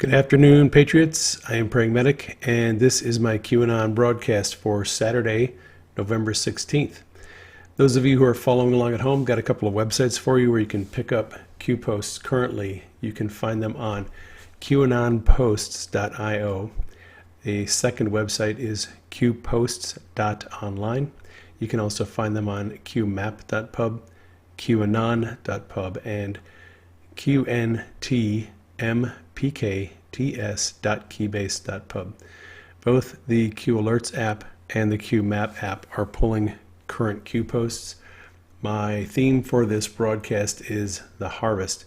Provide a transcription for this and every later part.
Good afternoon, Patriots. I am Praying Medic, and this is my QAnon broadcast for Saturday, November 16th. Those of you who are following along at home, got a couple of websites for you where you can pick up Q posts currently. You can find them on QAnonPosts.io. A second website is QPosts.online. You can also find them on QMap.pub, QAnon.pub, and QNTMPKTS.keybase.pub. Both the Q Alerts app and the Q Map app are pulling current Q posts. My theme for this broadcast is the harvest.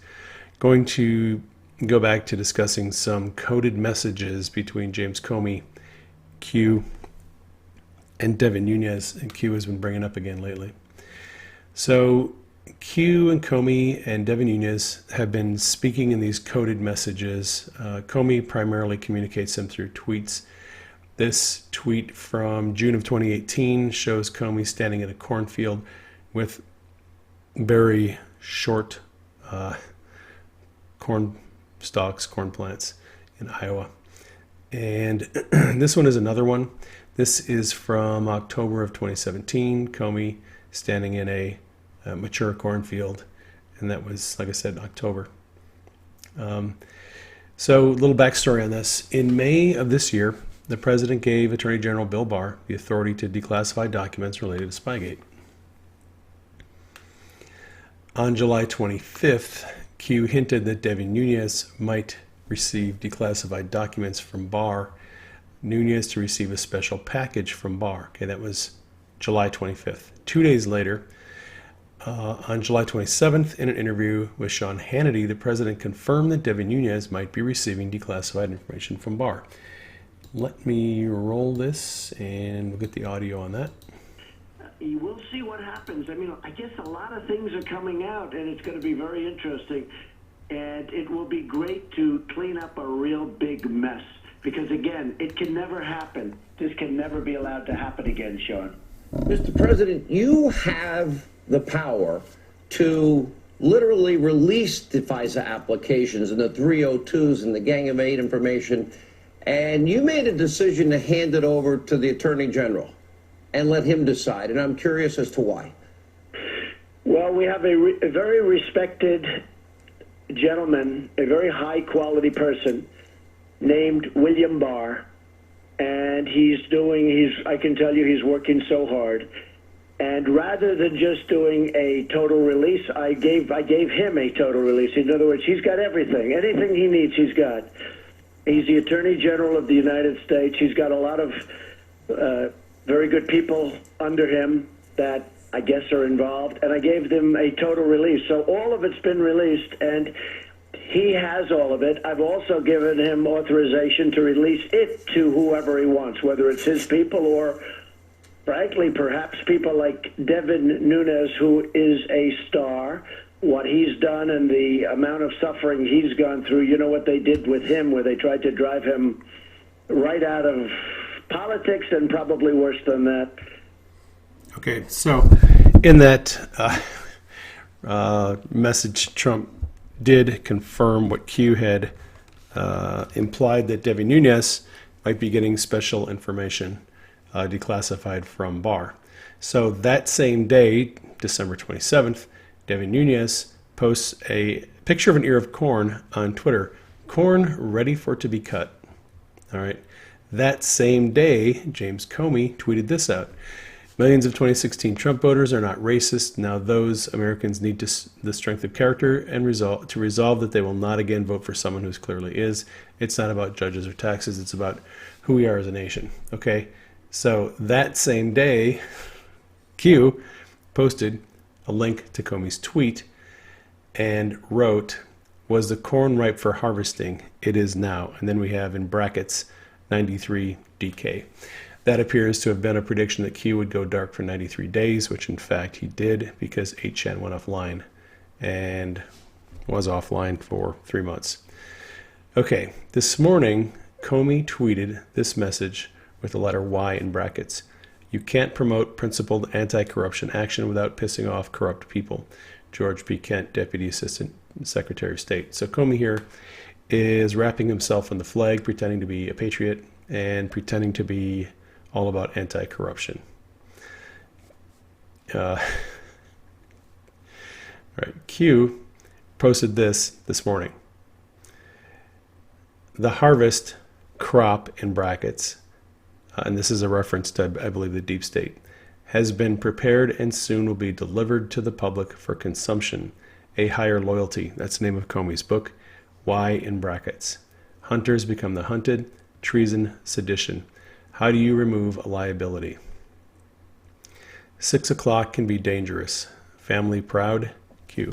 Going to go back to discussing some coded messages between James Comey, Q, and Devin Nunes, and Q has been bringing up again lately. So Q and Comey and Devin Nunes have been speaking in these coded messages. Comey primarily communicates them through tweets. This tweet from June of 2018 shows Comey standing in a cornfield with very short corn stalks, corn plants in Iowa. And this one is another one. This is from October of 2017. Comey standing in a mature cornfield, and that was, like I said, October. So a little backstory on this. In May of this year, the president gave Attorney General Bill Barr the authority to declassify documents related to Spygate. On July 25th, Q hinted that Devin Nunes might receive declassified documents from Barr, Nunes to receive a special package from Barr. Okay, that was July 25th. 2 days later, on July 27th, in an interview with Sean Hannity, the president confirmed that Devin Nunes might be receiving declassified information from Barr. Let me roll this and we'll get the audio on that. We'll see what happens. I mean, I guess a lot of things are coming out, and it's going to be very interesting. And it will be great to clean up a real big mess. Because, again, it can never happen. This can never be allowed to happen again, Sean. Mr. President, you have the power to literally release the FISA applications and the 302s and the Gang of Eight information, and you made a decision to hand it over to the Attorney General and let him decide, and I'm curious as to why. Well, we have a very respected gentleman, a very high-quality person named William Barr, and I can tell you he's working so hard. And rather than just doing a total release, I gave him a total release. In other words, he's got everything. Anything he needs, he's got. He's the Attorney General of the United States. He's got a lot of very good people under him that I guess are involved. And I gave them a total release. So all of it's been released, and he has all of it. I've also given him authorization to release it to whoever he wants, whether it's his people or, frankly, perhaps people like Devin Nunes, who is a star. What he's done and the amount of suffering he's gone through, you know what they did with him, where they tried to drive him right out of politics and probably worse than that. Okay, so in that message, Trump did confirm what Q had implied, that Devin Nunes might be getting special information declassified from Barr. So that same day, December 27th, Devin Nunes posts a picture of an ear of corn on Twitter. Corn ready for it to be cut. All right. That same day, James Comey tweeted this out. Millions of 2016 Trump voters are not racist. Now those Americans need the strength of character and resolve that they will not again vote for someone who clearly is. It's not about judges or taxes. It's about who we are as a nation. Okay. So that same day, Q posted a link to Comey's tweet and wrote, "Was the corn ripe for harvesting? It is now." And then we have in brackets 93 DK. That appears to have been a prediction that Q would go dark for 93 days, which in fact he did, because 8chan went offline and was offline for 3 months. Okay, this morning, Comey tweeted this message with the letter Y in brackets. "You can't promote principled anti-corruption action without pissing off corrupt people. George P. Kent, Deputy Assistant Secretary of State." So Comey here is wrapping himself in the flag, pretending to be a patriot, and pretending to be all about anti-corruption. Right. Q posted this morning. The harvest crop in brackets, and this is a reference to, I believe, the deep state, has been prepared and soon will be delivered to the public for consumption. A higher loyalty. That's the name of Comey's book. Why in brackets? Hunters become the hunted. Treason, sedition. How do you remove a liability? 6 o'clock can be dangerous. Family proud. Q.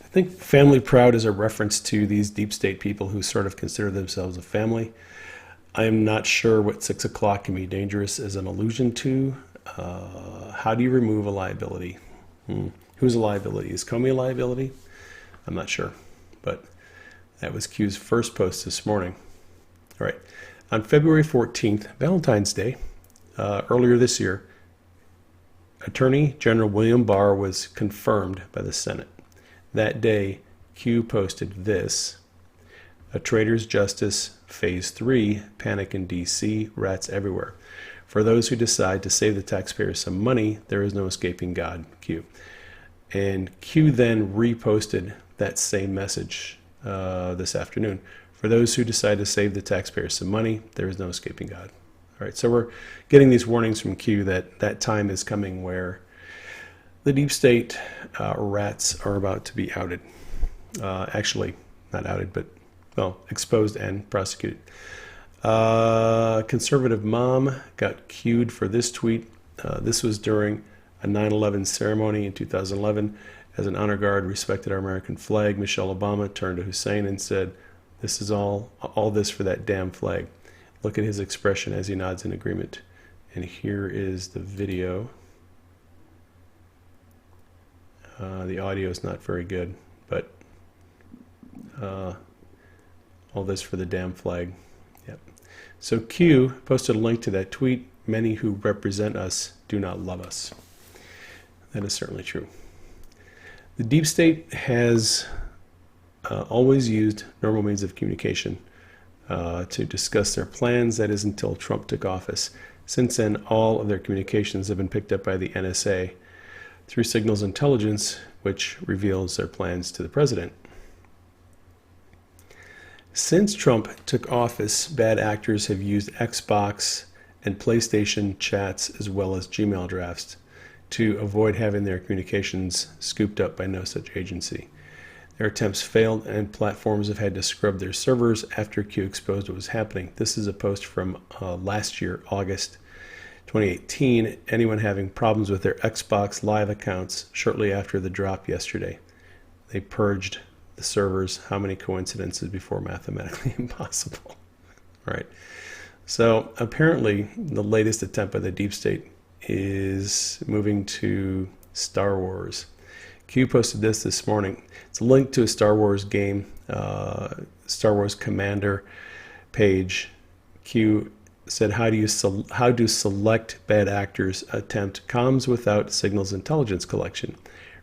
I think family proud is a reference to these deep state people who sort of consider themselves a family. I am not sure what 6 o'clock can be dangerous is an allusion to. How do you remove a liability? Who's a liability? Is Comey a liability? I'm not sure. But that was Q's first post this morning. All right. On February 14th, Valentine's Day, earlier this year, Attorney General William Barr was confirmed by the Senate. That day, Q posted this: a traitor's justice, phase 3, panic in D.C., rats everywhere. For those who decide to save the taxpayers some money, there is no escaping God, Q. And Q then reposted that same message this afternoon. For those who decide to save the taxpayers some money, there is no escaping God. All right, so we're getting these warnings from Q that that time is coming where the deep state rats are about to be outed. Actually, not outed, but, well, exposed and prosecuted. Conservative mom got cued for this tweet. This was during a 9/11 ceremony in 2011. As an honor guard respected our American flag, Michelle Obama turned to Hussein and said, "This is all this for that damn flag." Look at his expression as he nods in agreement. And here is the video. The audio is not very good, but all this for the damn flag. Yep. So Q posted a link to that tweet. Many who represent us do not love us. That is certainly true. The deep state has always used normal means of communication to discuss their plans. That is until Trump took office. Since then, all of their communications have been picked up by the NSA through signals intelligence, which reveals their plans to the president. Since Trump took office, bad actors have used Xbox and PlayStation chats as well as Gmail drafts to avoid having their communications scooped up by no such agency. Their attempts failed, and platforms have had to scrub their servers after Q exposed what was happening. This is a post from last year, August 2018. Anyone having problems with their Xbox Live accounts shortly after the drop yesterday. They purged the servers. How many coincidences before mathematically impossible? Right. So apparently the latest attempt by the deep state is moving to Star Wars. Q posted this morning. It's a link to a Star Wars game, Star Wars Commander page. Q said, how do select bad actors attempt comms without signals intelligence collection?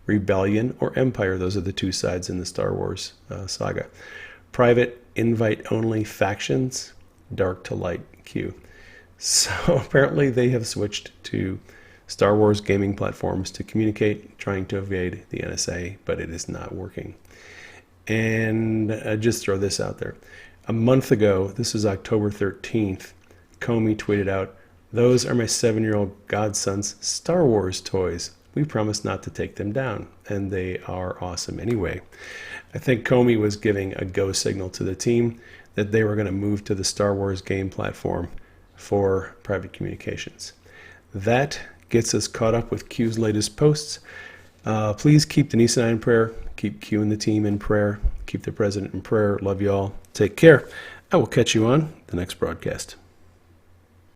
Rebellion or Empire, those are the two sides in the Star Wars saga. Private, invite-only factions, dark to light, Q. So apparently they have switched to Star Wars gaming platforms to communicate, trying to evade the NSA, but it is not working. And just throw this out there. A month ago, this is October 13th, Comey tweeted out, "Those are my 7-year-old godson's Star Wars toys. We promise not to take them down." And they are awesome anyway. I think Comey was giving a go signal to the team that they were going to move to the Star Wars game platform for private communications. That gets us caught up with Q's latest posts. Please keep Denise and I in prayer. Keep Q and the team in prayer. Keep the president in prayer. Love you all. Take care. I will catch you on the next broadcast.